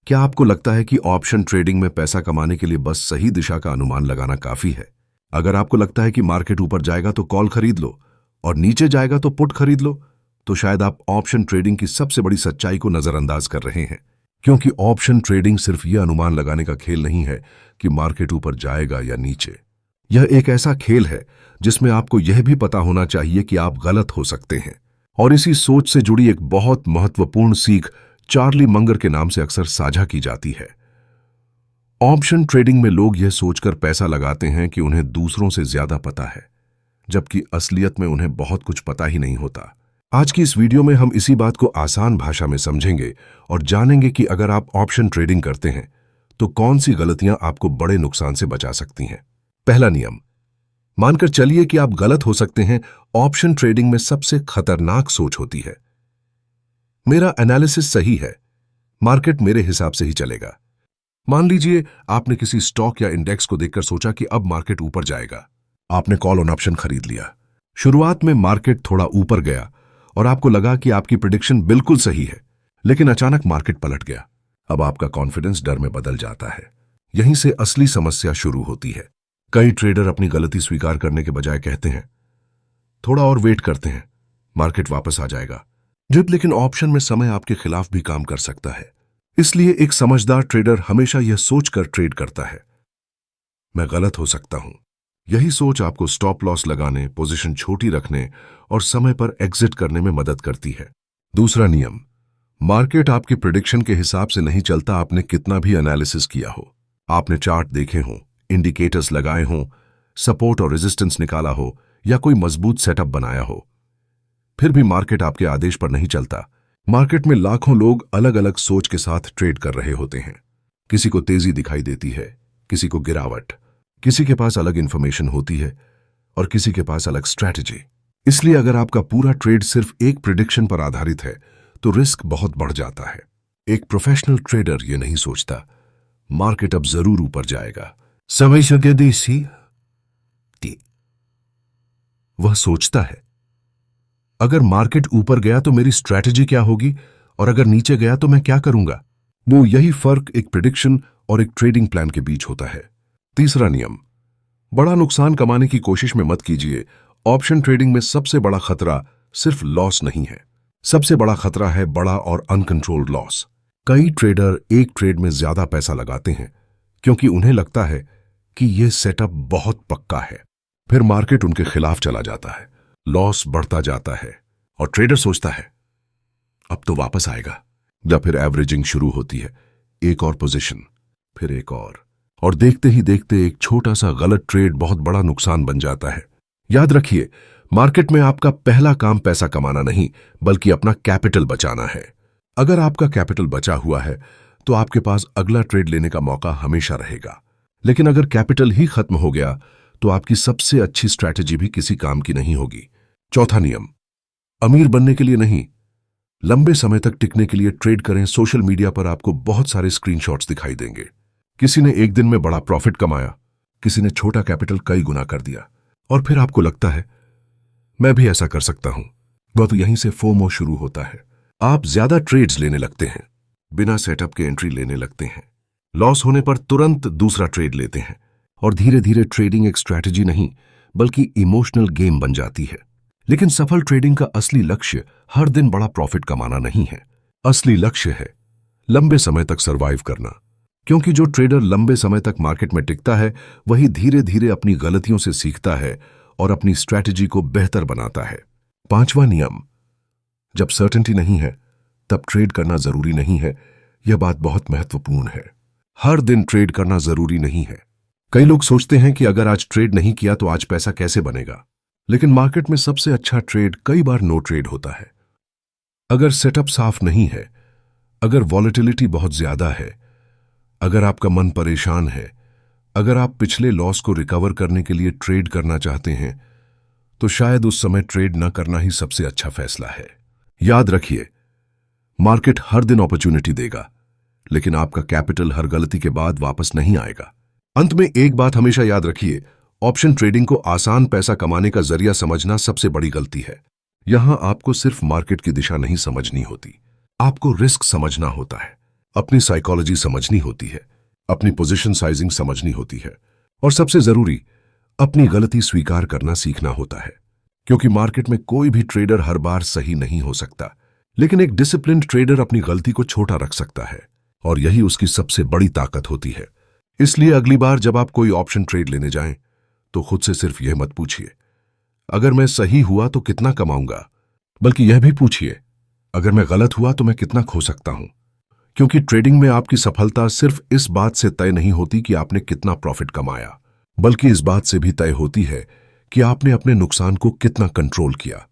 क्या आपको लगता है कि ऑप्शन ट्रेडिंग में पैसा कमाने के लिए बस सही दिशा का अनुमान लगाना काफी है? अगर आपको लगता है कि मार्केट ऊपर जाएगा तो कॉल खरीद लो और नीचे जाएगा तो पुट खरीद लो, तो शायद आप ऑप्शन ट्रेडिंग की सबसे बड़ी सच्चाई को नजरअंदाज कर रहे हैं। क्योंकि ऑप्शन ट्रेडिंग सिर्फ यह अनुमान लगाने का खेल नहीं है कि मार्केट ऊपर जाएगा या नीचे। यह एक ऐसा खेल है जिसमें आपको यह भी पता होना चाहिए कि आप गलत हो सकते हैं। और इसी सोच से जुड़ी एक बहुत महत्वपूर्ण सीख चार्ली मंगर के नाम से अक्सर साझा की जाती है। ऑप्शन ट्रेडिंग में लोग यह सोचकर पैसा लगाते हैं कि उन्हें दूसरों से ज्यादा पता है, जबकि असलियत में उन्हें बहुत कुछ पता ही नहीं होता। आज की इस वीडियो में हम इसी बात को आसान भाषा में समझेंगे और जानेंगे कि अगर आप ऑप्शन ट्रेडिंग करते हैं तो कौन सी गलतियां आपको बड़े नुकसान से बचा सकती हैं। पहला नियम, मानकर चलिए कि आप गलत हो सकते हैं। ऑप्शन ट्रेडिंग में सबसे खतरनाक सोच होती है, मेरा एनालिसिस सही है, मार्केट मेरे हिसाब से ही चलेगा। मान लीजिए आपने किसी स्टॉक या इंडेक्स को देखकर सोचा कि अब मार्केट ऊपर जाएगा। आपने कॉल ऑन ऑप्शन खरीद लिया। शुरुआत में मार्केट थोड़ा ऊपर गया और आपको लगा कि आपकी प्रेडिक्शन बिल्कुल सही है, लेकिन अचानक मार्केट पलट गया। अब आपका कॉन्फिडेंस डर में बदल जाता है। यहीं से असली समस्या शुरू होती है। कई ट्रेडर अपनी गलती स्वीकार करने के बजाय कहते हैं थोड़ा और वेट करते हैं, मार्केट वापस आ जाएगा। लेकिन ऑप्शन में समय आपके खिलाफ भी काम कर सकता है। इसलिए एक समझदार ट्रेडर हमेशा यह सोचकर ट्रेड करता है, मैं गलत हो सकता हूं। यही सोच आपको स्टॉप लॉस लगाने, पोजीशन छोटी रखने और समय पर एग्जिट करने में मदद करती है। दूसरा नियम, मार्केट आपकी प्रेडिक्शन के हिसाब से नहीं चलता। आपने कितना भी एनालिसिस किया हो, आपने चार्ट देखे हों, इंडिकेटर्स लगाए हों, सपोर्ट और रेजिस्टेंस निकाला हो या कोई मजबूत सेटअप बनाया हो, फिर भी मार्केट आपके आदेश पर नहीं चलता। मार्केट में लाखों लोग अलग अलग सोच के साथ ट्रेड कर रहे होते हैं। किसी को तेजी दिखाई देती है, किसी को गिरावट, किसी के पास अलग इंफॉर्मेशन होती है और किसी के पास अलग स्ट्रैटेजी। इसलिए अगर आपका पूरा ट्रेड सिर्फ एक प्रेडिक्शन पर आधारित है तो रिस्क बहुत बढ़ जाता है। एक प्रोफेशनल ट्रेडर यह नहीं सोचता मार्केट अब जरूर ऊपर जाएगा, समय से देसी। वह सोचता है अगर मार्केट ऊपर गया तो मेरी स्ट्रैटेजी क्या होगी और अगर नीचे गया तो मैं क्या करूंगा। वो यही फर्क एक प्रेडिक्शन और एक ट्रेडिंग प्लान के बीच होता है। तीसरा नियम, बड़ा नुकसान कमाने की कोशिश में मत कीजिए। ऑप्शन ट्रेडिंग में सबसे बड़ा खतरा सिर्फ लॉस नहीं है, सबसे बड़ा खतरा है बड़ा और अनकंट्रोल्ड लॉस। कई ट्रेडर एक ट्रेड में ज्यादा पैसा लगाते हैं क्योंकि उन्हें लगता है कि यह सेटअप बहुत पक्का है। फिर मार्केट उनके खिलाफ चला जाता है, लॉस बढ़ता जाता है और ट्रेडर सोचता है अब तो वापस आएगा। या फिर एवरेजिंग शुरू होती है, एक और पोजीशन, फिर एक और देखते ही देखते एक छोटा सा गलत ट्रेड बहुत बड़ा नुकसान बन जाता है। याद रखिए, मार्केट में आपका पहला काम पैसा कमाना नहीं बल्कि अपना कैपिटल बचाना है। अगर आपका कैपिटल बचा हुआ है तो आपके पास अगला ट्रेड लेने का मौका हमेशा रहेगा। लेकिन अगर कैपिटल ही खत्म हो गया तो आपकी सबसे अच्छी स्ट्रैटेजी भी किसी काम की नहीं होगी। चौथा नियम, अमीर बनने के लिए नहीं, लंबे समय तक टिकने के लिए ट्रेड करें। सोशल मीडिया पर आपको बहुत सारे स्क्रीनशॉट्स दिखाई देंगे। किसी ने एक दिन में बड़ा प्रॉफिट कमाया, किसी ने छोटा कैपिटल कई गुना कर दिया और फिर आपको लगता है मैं भी ऐसा कर सकता हूं। वह तो यहीं से फोमो शुरू होता है। आप ज्यादा ट्रेड्स लेने लगते हैं, बिना सेटअप के एंट्री लेने लगते हैं, लॉस होने पर तुरंत दूसरा ट्रेड लेते हैं और धीरे धीरे ट्रेडिंग एक स्ट्रैटेजी नहीं बल्कि इमोशनल गेम बन जाती है। लेकिन सफल ट्रेडिंग का असली लक्ष्य हर दिन बड़ा प्रॉफिट कमाना नहीं है। असली लक्ष्य है लंबे समय तक सरवाइव करना। क्योंकि जो ट्रेडर लंबे समय तक मार्केट में टिकता है वही धीरे धीरे अपनी गलतियों से सीखता है और अपनी स्ट्रैटेजी को बेहतर बनाता है। पांचवा नियम, जब सर्टेनिटी नहीं है तब ट्रेड करना जरूरी नहीं है। यह बात बहुत महत्वपूर्ण है। हर दिन ट्रेड करना जरूरी नहीं है। कई लोग सोचते हैं कि अगर आज ट्रेड नहीं किया तो आज पैसा कैसे बनेगा। लेकिन मार्केट में सबसे अच्छा ट्रेड कई बार नो ट्रेड होता है। अगर सेटअप साफ नहीं है, अगर वॉलेटिलिटी बहुत ज्यादा है, अगर आपका मन परेशान है, अगर आप पिछले लॉस को रिकवर करने के लिए ट्रेड करना चाहते हैं तो शायद उस समय ट्रेड न करना ही सबसे अच्छा फैसला है। याद रखिए, मार्केट हर दिन अपॉर्चुनिटी देगा लेकिन आपका कैपिटल हर गलती के बाद वापस नहीं आएगा। अंत में एक बात हमेशा याद रखिए, ऑप्शन ट्रेडिंग को आसान पैसा कमाने का जरिया समझना सबसे बड़ी गलती है। यहां आपको सिर्फ मार्केट की दिशा नहीं समझनी होती, आपको रिस्क समझना होता है। अपनी साइकोलॉजी समझनी होती है, अपनी पोजीशन साइजिंग समझनी होती है और सबसे जरूरी अपनी गलती स्वीकार करना सीखना होता है। क्योंकि मार्केट में कोई भी ट्रेडर हर बार सही नहीं हो सकता, लेकिन एक डिसिप्लिन्ड ट्रेडर अपनी गलती को छोटा रख सकता है और यही उसकी सबसे बड़ी ताकत होती है। इसलिए अगली बार जब आप कोई ऑप्शन ट्रेड लेने जाएं तो खुद से सिर्फ यह मत पूछिए अगर मैं सही हुआ तो कितना कमाऊंगा, बल्कि यह भी पूछिए अगर मैं गलत हुआ तो मैं कितना खो सकता हूं। क्योंकि ट्रेडिंग में आपकी सफलता सिर्फ इस बात से तय नहीं होती कि आपने कितना प्रॉफिट कमाया, बल्कि इस बात से भी तय होती है कि आपने अपने नुकसान को कितना कंट्रोल किया।